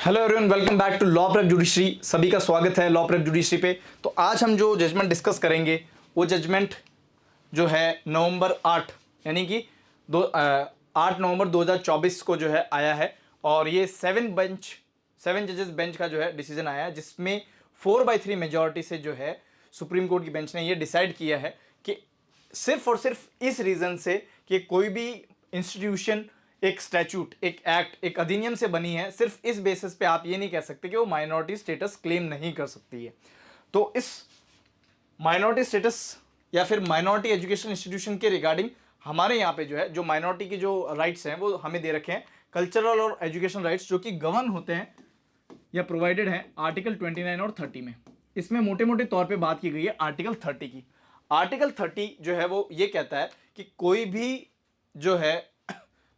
Hello everyone, welcome back to law prep judiciary. सभी का स्वागत है लॉ प्रेप जुडिशरी पे। तो आज हम जो जजमेंट डिस्कस करेंगे वो जजमेंट जो है नवंबर 8 यानी कि 8 नवंबर 2024 को जो है आया है। और ये 7 जजेस बेंच का जो है डिसीजन आया है, जिसमें 4/3 मेजॉरिटी से जो है सुप्रीम कोर्ट की बेंच ने ये डिसाइड किया है कि सिर्फ और सिर्फ इस रीज़न से कि कोई भी इंस्टीट्यूशन एक स्टैच्यूट, एक एक्ट, एक अधिनियम से बनी है, सिर्फ इस बेसिस पे आप ये नहीं कह सकते कि वो माइनॉरिटी स्टेटस क्लेम नहीं कर सकती है। तो इस माइनॉरिटी स्टेटस या फिर माइनॉरिटी एजुकेशन इंस्टीट्यूशन के रिगार्डिंग हमारे यहाँ पे जो है, जो माइनॉरिटी की जो राइट्स हैं वो हमें दे रखे हैं, कल्चरल और एजुकेशन राइट्स, जो कि गवर्न होते हैं या प्रोवाइडेड हैं आर्टिकल 29 और 30 में। इसमें मोटे मोटे तौर पे बात की गई है आर्टिकल 30 की। आर्टिकल 30 जो है वो ये कहता है कि कोई भी जो है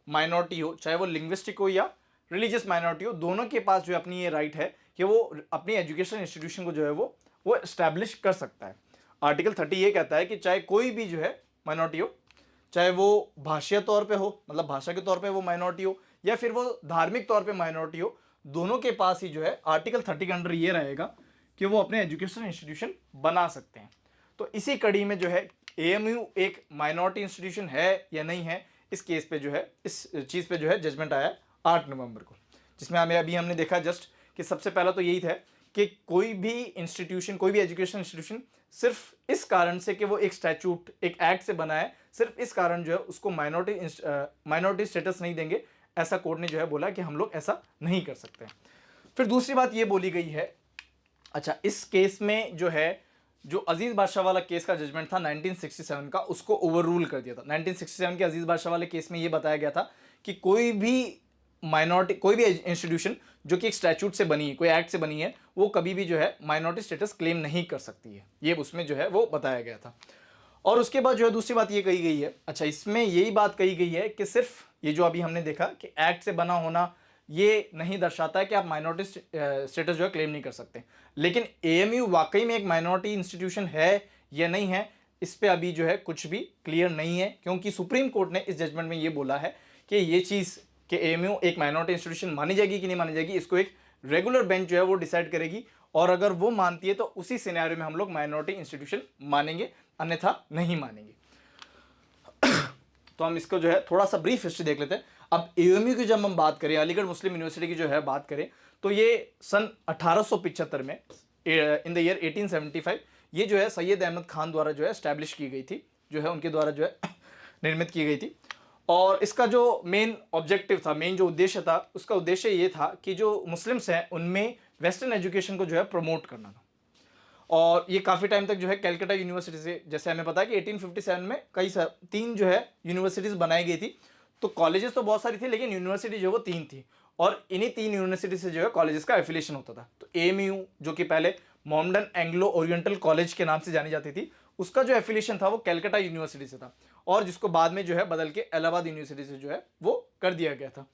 माइनॉरिटी हो, चाहे वो लिंग्विस्टिक हो या रिलीजियस माइनॉरिटी हो, दोनों के पास जो है अपनी ये राइट है कि वो अपनी एजुकेशन इंस्टीट्यूशन को जो है वो एस्टैब्लिश कर सकता है। आर्टिकल 30 ये कहता है कि चाहे कोई भी जो है माइनॉरिटी हो, चाहे वो भाषीय तौर पे हो, मतलब भाषा के तौर पे वो माइनॉरिटी हो, या फिर वो धार्मिक तौर पे माइनॉरिटी हो, दोनों के पास ही जो है आर्टिकल 30 के अंडर ये रहेगा कि वो अपने एजुकेशन इंस्टीट्यूशन बना सकते हैं। तो इसी कड़ी में जो है एएमयू एक माइनॉरिटी इंस्टीट्यूशन है या नहीं है, इस केस पे जो है, इस चीज़ पे जो है जजमेंट आया 8 नवंबर को, जिसमें हमने देखा जस्ट कि सबसे पहला तो यही था कि कोई भी इंस्टीट्यूशन, कोई भी एजुकेशन इंस्टीट्यूशन सिर्फ इस कारण से कि वो एक स्टैच्यूट, एक एक्ट से बना है, सिर्फ इस कारण जो है उसको माइनॉरिटी स्टेटस नहीं देंगे। ऐसा कोर्ट ने जो है बोला कि हम लोग ऐसा नहीं कर सकते। फिर दूसरी बात ये बोली गई है, अच्छा, इस केस में जो है, जो अजीज बादशाह वाला केस का जजमेंट था 1967 का, उसको ओवर रूल कर दिया था। 1967 के अजीज बादशाह वाले केस में ये बताया गया था कि कोई भी माइनॉरिटी, कोई भी इंस्टीट्यूशन जो कि एक स्टैच्यूट से बनी है, कोई एक्ट से बनी है, वो कभी भी जो है माइनॉरिटी स्टेटस क्लेम नहीं कर सकती है। ये उसमें जो है वो बताया गया था। और उसके बाद जो है दूसरी बात ये कही गई है, अच्छा, इसमें यही बात कही गई है कि सिर्फ ये जो अभी हमने देखा कि एक्ट से बना होना ये नहीं दर्शाता है कि आप माइनॉरिटी स्टेटस जो है क्लेम नहीं कर सकते। लेकिन एएमयू वाकई में एक माइनॉरिटी इंस्टीट्यूशन है या नहीं है, इस पे अभी जो है कुछ भी क्लियर नहीं है, क्योंकि सुप्रीम कोर्ट ने इस जजमेंट में ये बोला है कि ये चीज़ कि एएमयू एक माइनॉरिटी इंस्टीट्यूशन मानी जाएगी कि नहीं मानी जाएगी, इसको एक रेगुलर बेंच जो है वो डिसाइड करेगी। और अगर वो मानती है तो उसी सिनेरियो में हम लोग माइनॉरिटी इंस्टीट्यूशन मानेंगे, अन्यथा नहीं मानेंगे। तो हम इसको जो है थोड़ा सा ब्रीफ हिस्ट्री देख लेते हैं। अब एएमयू की जब हम बात करें, अलीगढ़ मुस्लिम यूनिवर्सिटी की जो है बात करें, तो ये सन 1875 में, इन द ईयर 1875, ये जो है सैयद अहमद खान द्वारा जो है एस्टैब्लिश की गई थी, जो है उनके द्वारा जो है निर्मित की गई थी। और इसका जो मेन ऑब्जेक्टिव था, मेन जो उद्देश्य था, उसका उद्देश्य ये था कि जो मुस्लिम्स हैं उनमें वेस्टर्न एजुकेशन को जो है प्रमोट करना था। और ये काफ़ी टाइम तक जो है कैलकाटा यूनिवर्सिटी से, जैसे हमें पता है कि 1857 में 3 जो है यूनिवर्सिटीज़ बनाई गई थी। तो कॉलेजेस तो बहुत सारी थी, लेकिन यूनिवर्सिटी जो है वो 3 थी, और इन्हीं 3 यूनिवर्सिटी से जो है कॉलेजेस का एफिलिएशन होता था। तो एएमयू, जो कि पहले मोहम्मडन एंग्लो ओरिएंटल कॉलेज के नाम से जानी जाती थी, उसका जो एफिलिएशन था वो कैलकाटा यूनिवर्सिटी से था, और जिसको बाद में जो है बदल के इलाहाबाद यूनिवर्सिटी से जो है वो कर दिया गया था।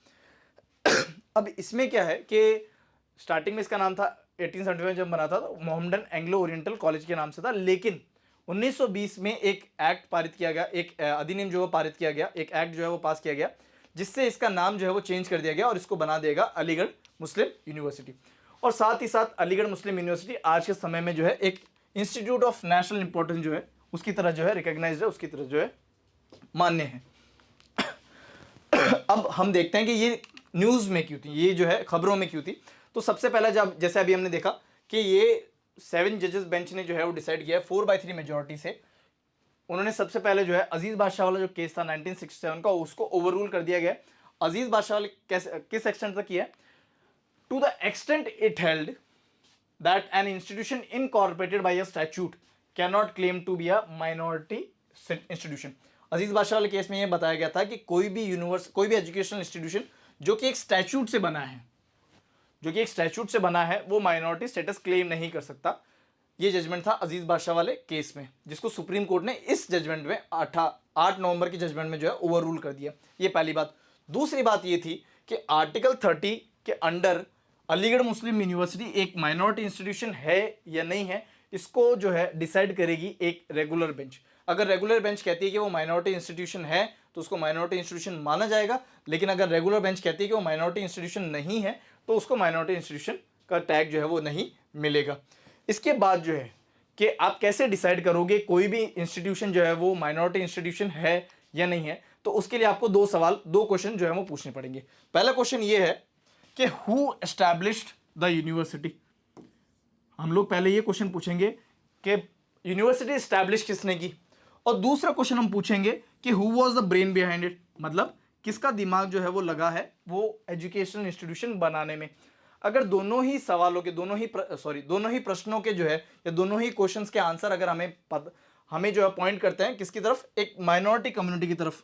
अब इसमें क्या है कि स्टार्टिंग में इसका नाम था, 1875 में जब बना था तो मोहम्मडन एंग्लो ओरिएंटल कॉलेज के नाम से था, लेकिन 1920 में एक एक्ट पारित किया गया, एक अधिनियम जो है पारित किया गया, एक एक्ट जो है वो पास किया गया, जिससे इसका नाम जो है वो चेंज कर दिया गया और इसको बना देगा अलीगढ़ मुस्लिम यूनिवर्सिटी। और साथ ही साथ अलीगढ़ मुस्लिम यूनिवर्सिटी आज के समय में जो है एक इंस्टीट्यूट ऑफ नेशनल इंपॉर्टेंस जो है उसकी तरह जो है रिकॉग्नाइज्ड है, उसकी तरह जो है मान्य है। अब हम देखते हैं कि ये न्यूज़ में क्यों थी, ये जो है खबरों में क्यों थी। तो सबसे पहला, जब जैसे अभी हमने देखा कि ये 7 जजेस बेंच ने जो है वो डिसाइड किया है 4/3 मेजॉरिटी से। उन्होंने सबसे पहले जो है अजीज बादशाह वाला जो केस था 1967 का, उसको ओवररूल कर दिया गया। अजीज बादशाह वाले किस एक्सटेंट तक किया? To the extent it held that an institution incorporated by a statute can not claim to be a minority institution. Aziz Badshah वाले केस में यह बताया गया था कि कोई भी एजुकेशनल इंस्टीट्यूशन जो कि एक स्टैट्यूट से बना है, वो माइनॉरिटी स्टेटस क्लेम नहीं कर सकता। ये जजमेंट था अजीज बादशाह वाले केस में, जिसको सुप्रीम कोर्ट ने इस जजमेंट में 8 नवंबर की जजमेंट में जो है ओवर रूल कर दिया। ये पहली बात। दूसरी बात ये थी कि आर्टिकल 30 के अंडर अलीगढ़ मुस्लिम यूनिवर्सिटी एक माइनॉरिटी इंस्टीट्यूशन है या नहीं है, इसको जो है डिसाइड करेगी एक रेगुलर बेंच। अगर रेगुलर बेंच कहती है कि वो माइनॉरिटी इंस्टीट्यूशन है तो उसको माइनॉरिटी इंस्टीट्यूशन माना जाएगा, लेकिन अगर रेगुलर बेंच कहती है कि वो माइनॉरिटी इंस्टीट्यूशन नहीं है तो उसको माइनॉरिटी इंस्टीट्यूशन का टैग जो है वो नहीं मिलेगा। इसके बाद जो है कि आप कैसे डिसाइड करोगे कोई भी इंस्टीट्यूशन जो है वो माइनॉरिटी इंस्टीट्यूशन है या नहीं है, तो उसके लिए आपको दो क्वेश्चन जो है वो पूछने पड़ेंगे। पहला क्वेश्चन ये है कि हु एस्टैब्लिश्ड द यूनिवर्सिटी। हम लोग पहले ये क्वेश्चन पूछेंगे कि यूनिवर्सिटी एस्टैब्लिश किसने की, और दूसरा क्वेश्चन हम पूछेंगे कि who was the brain behind it, मतलब किसका दिमाग जो है वो लगा है वो एजुकेशनल इंस्टीट्यूशन बनाने में। अगर दोनों ही सवालों के दोनों ही प्रश्नों के जो है या दोनों ही क्वेश्चंस के आंसर अगर हमें जो है पॉइंट करते हैं किसकी तरफ, एक माइनॉरिटी कम्युनिटी की तरफ।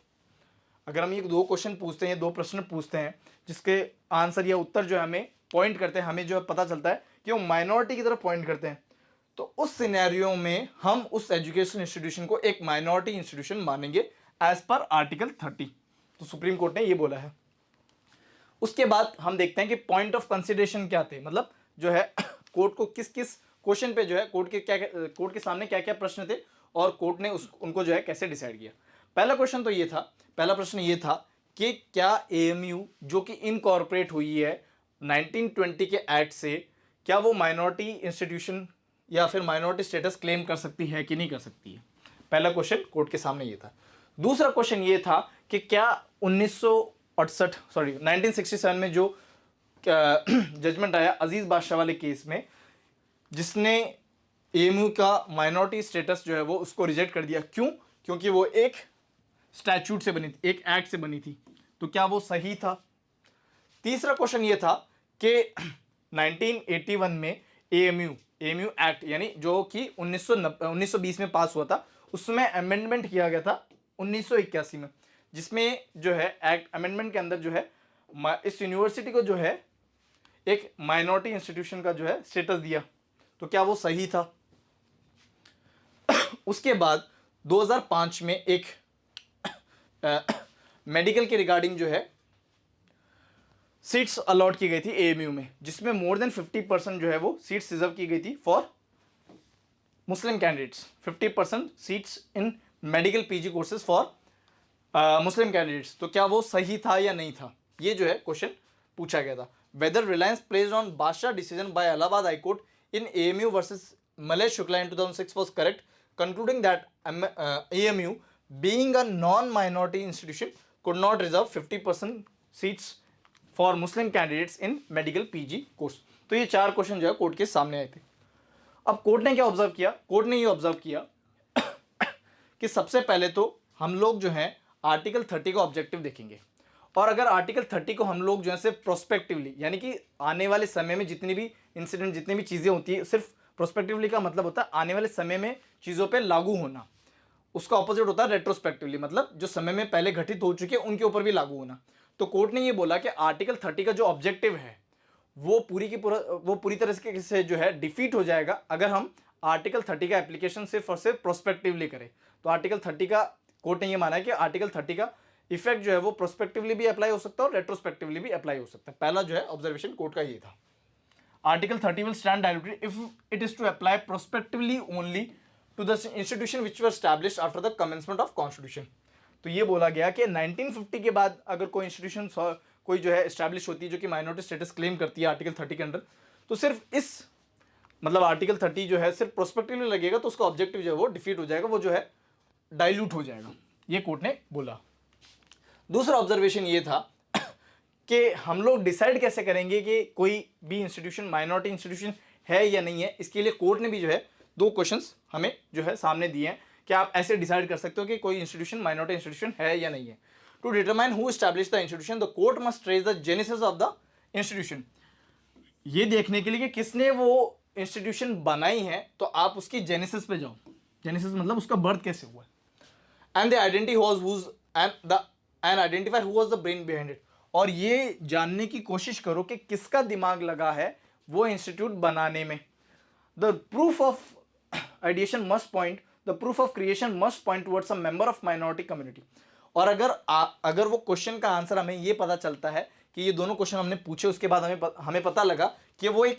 अगर हम ये दो क्वेश्चन पूछते हैं, दो प्रश्न पूछते हैं जिसके आंसर या उत्तर जो है हमें पॉइंट करते हैं, हमें जो है पता चलता है कि वो माइनॉरिटी की तरफ पॉइंट करते हैं, तो उस सिनेरियो में हम उस एजुकेशन इंस्टीट्यूशन को एक माइनॉरिटी इंस्टीट्यूशन मानेंगे एज पर आर्टिकल 30। तो सुप्रीम कोर्ट ने ये बोला है। उसके बाद हम देखते हैं कि पॉइंट ऑफ कंसिडरेशन क्या थे, मतलब जो है कोर्ट को किस किस क्वेश्चन पे जो है कोर्ट के सामने क्या क्या प्रश्न थे और कोर्ट ने उनको जो है कैसे डिसाइड किया। पहला प्रश्न ये था कि क्या एएमयू जो कि इनकॉर्पोरेट हुई है 1920 के एक्ट से, क्या वो माइनॉरिटी इंस्टीट्यूशन या फिर माइनॉरिटी स्टेटस क्लेम कर सकती है कि नहीं कर सकती है। पहला क्वेश्चन कोर्ट के सामने ये था। दूसरा क्वेश्चन ये था कि क्या 1967 में जो जजमेंट आया अजीज बादशाह वाले केस में, जिसने एएमयू का माइनॉरिटी स्टेटस जो है वो उसको रिजेक्ट कर दिया, क्यों? क्योंकि वो एक स्टैट्यूट से बनी थी, एक एक्ट से बनी थी, तो क्या वो सही था? तीसरा क्वेश्चन ये था कि 1981 में एएमयू एक्ट यानी जो कि 1920 में पास हुआ था, उसमें अमेंडमेंट किया गया था 1981 में, जिसमें जो है एक्ट अमेंडमेंट के अंदर जो है इस यूनिवर्सिटी को जो है एक माइनॉरिटी इंस्टीट्यूशन का जो है स्टेटस दिया, तो क्या वो सही था? उसके बाद 2005 में एक मेडिकल के रिगार्डिंग जो है सीट्स अलॉट की गई थी एएमयू में, जिसमें मोर देन 50% जो है वो सीट्स रिजर्व की गई थी for Muslim candidates. 50% seats in medical PG courses for Muslim candidates. तो क्या वो सही था या नहीं था, ये जो है क्वेश्चन पूछा गया था। वेदर रिलायंस प्लेस्ड ऑन बादशाह decision by Allahabad high court in AMU versus Mallesh Shukla in 2006 was correct, concluding that AMU being a non-minority institution could not reserve 50% seats for Muslim candidates in medical PG course। तो ये चार question जो है court के सामने आए थे। अब कोर्ट ने क्या ऑब्जर्व किया? कोर्ट ने ये ऑब्जर्व किया कि सबसे पहले तो हम लोग जो है आर्टिकल 30 का ऑब्जेक्टिव देखेंगे, और अगर आर्टिकल 30 को हम लोग जो है सिर्फ प्रोस्पेक्टिवली, यानी कि आने वाले समय में जितनी भी इंसिडेंट जितनी भी चीज़ें होती है, सिर्फ प्रोस्पेक्टिवली का मतलब होता है आने वाले समय में चीज़ों पे लागू होना, उसका ऑपोजिट होता है रेट्रोस्पेक्टिवली, मतलब जो समय में पहले घटित हो चुके हैं उनके ऊपर भी लागू होना। तो कोर्ट ने ये बोला कि आर्टिकल 30 का जो ऑब्जेक्टिव है वो पूरी तरह से जो है डिफीट हो जाएगा अगर हम आर्टिकल 30 का एप्लीकेशन सिर्फ और सिर्फ प्रोस्पेक्टिवली करें। तो आर्टिकल 30 का कोर्ट ने ये माना है कि आर्टिकल 30 का इफेक्ट जो है वो प्रोस्पेक्टिवली भी अप्लाई हो सकता है और रेट्रोस्पेक्टिवली भी अप्लाई हो सकता है। पहला जो है ऑब्जर्वेशन कोर्ट का ये था। Article 30 will stand diluted if it is to apply prospectively only to the institution which were established after the commencement of constitution। तो ये बोला गया कि 1950 के बाद अगर कोई इंस्टीट्यूशन कोई जो है एस्टैब्लिश होती है जो कि माइनॉरिटी स्टेटस क्लेम करती है आर्टिकल 30 के अंडर, तो सिर्फ इस मतलब आर्टिकल 30 जो है सिर्फ प्रोस्पेक्टिवली लगेगा तो उसका ऑब्जेक्टिव जो है वो डिफीट हो जाएगा, वो जो है डाइल्यूट हो जाएगा, ये कोर्ट ने बोला। दूसरा ऑब्जर्वेशन ये था कि हम लोग डिसाइड कैसे करेंगे कि कोई भी इंस्टीट्यूशन माइनॉरिटी इंस्टीट्यूशन है या नहीं है। इसके लिए कोर्ट ने भी जो है दो क्वेश्चंस हमें जो है सामने दिए हैं कि आप ऐसे डिसाइड कर सकते हो कि कोई इंस्टीट्यूशन माइनॉरिटी इंस्टीट्यूशन है या नहीं है। To determine who establish the institution the court must trace the genesis of the institution. ये देखने के लिए कि किसने वो इंस्टीट्यूशन बनाई है, तो आप उसकी जेनेसिस पे जाओ। जेनेसिस मतलब उसका बर्थ कैसे हुआ है। And the identity was and identify who was the brain behind it. और ये जानने की कोशिश करो कि किसका दिमाग लगा है वो इंस्टीट्यूट बनाने में। The proof of ideation must point, the proof of creation must point towards a member of minority community. और अगर वो क्वेश्चन का आंसर हमें ये पता चलता है कि ये दोनों क्वेश्चन हमने पूछे, उसके बाद हमें पता लगा कि वो एक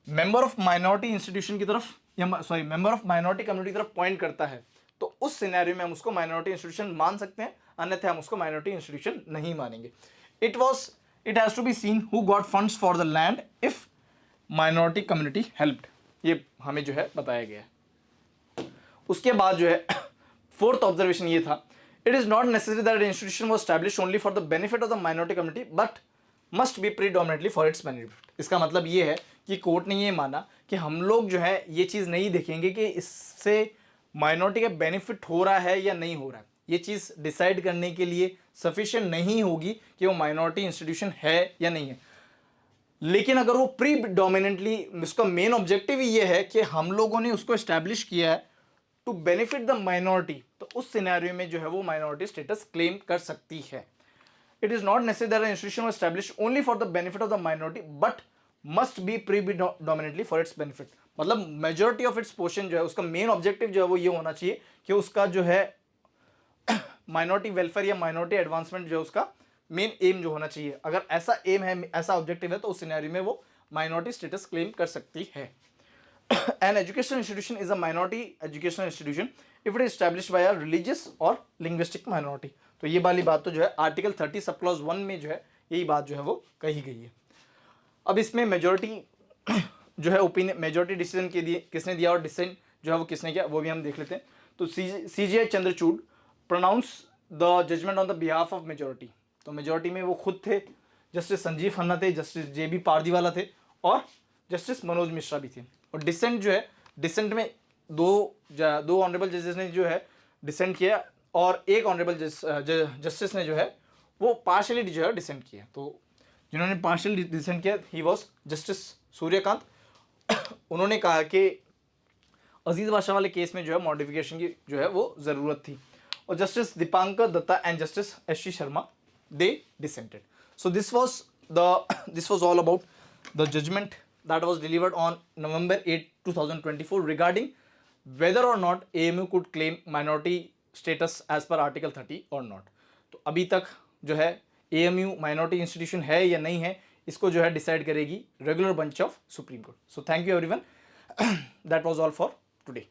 मेंबर ऑफ माइनॉरिटी इंस्टीट्यूशन की तरफ या मेंबर ऑफ माइनॉरिटी कम्युनिटी की तरफ पॉइंट करता है, तो उस सिनेरियो में हम उसको माइनॉरिटी इंस्टीट्यूशन मान सकते हैं, अन्यथा हम उसको माइनॉरिटी इंस्टीट्यूशन नहीं मानेंगे। It was it has to be seen who got funds for the land if minority community helped, ये हमें जो है बताया गया है। उसके बाद जो है फोर्थ ऑब्जर्वेशन ये था, it is not necessary that institution was established only for the benefit of the minority community but must be predominantly for its benefit. इसका मतलब ये है कि कोर्ट ने ये माना कि हम लोग जो है ये चीज़ नहीं देखेंगे कि इससे माइनॉरिटी का बेनिफिट हो रहा है या नहीं हो रहा है, ये चीज़ डिसाइड करने के लिए सफिशिएंट नहीं होगी कि वो माइनॉरिटी इंस्टीट्यूशन है या नहीं है। लेकिन अगर वो प्रीडोमिनेंटली, उसका मेन ऑब्जेक्टिव ये है कि हम लोगों ने उसको एस्टैब्लिश किया है टू बेनिफिट द माइनॉरिटी, तो उस सिनेरियो में जो है वो माइनॉरिटी स्टेटस क्लेम कर सकती है। It is not necessary that institution was established only for the benefit of the minority but must be predominantly for its benefit. मतलब मेजॉरिटी ऑफ इट्स पोर्शन जो है उसका मेन ऑब्जेक्टिव जो है वो ये होना चाहिए कि उसका जो है माइनॉरिटी वेलफेयर या माइनॉरिटी एडवांसमेंट जो है उसका मेन एम जो होना चाहिए। अगर ऐसा एम है, ऐसा ऑब्जेक्टिव है, तो उस सिनेरियो में वो माइनॉरिटी स्टेटस क्लेम कर सकती है। An educational institution is a minority educational institution if it is established by a religious or linguistic minority। तो ये वाली बात तो जो है आर्टिकल 30 सब क्लॉज 1 में जो है यही बात जो है वो कही गई है। अब इसमें मेजॉरिटी जो है ओपिनियन, मेजॉरिटी डिसीजन के दिए किसने दिया और डिसेंट जो है वो किसने किया, वो भी हम देख लेते हैं। तो CJI Chandrachud pronounce the judgment on the behalf of majority. तो मेजॉरिटी में वो खुद थे, जस्टिस संजीव खन्ना थे, जस्टिस JB पारदीवाला थे और जस्टिस मनोज मिश्रा भी थे। और डिसेंट जो है, डिसेंट में दो ऑनरेबल जजेस ने जो है डिसेंट किया और एक ऑनरेबल जस्टिस ने जो है वो पार्शली जो है डिसेंट किया। तो जिन्होंने पार्शल डिसेंट किया ही वॉज जस्टिस सूर्यकांत। उन्होंने कहा कि अजीज बादशाह वाले केस में जो है मॉडिफिकेशन की जो है वो ज़रूरत थी। और justice Dipankar Datta and justice SC Sharma they dissented. So this was all about the judgment that was delivered on November 8, 2024 regarding whether or not AMU could claim minority status as per Article 30 or not। तो अभी तक जो है AMU minority institution है या नहीं है, इसको जो है डिसाइड करेगी regular bench of supreme court. So thank you everyone, that was all for today.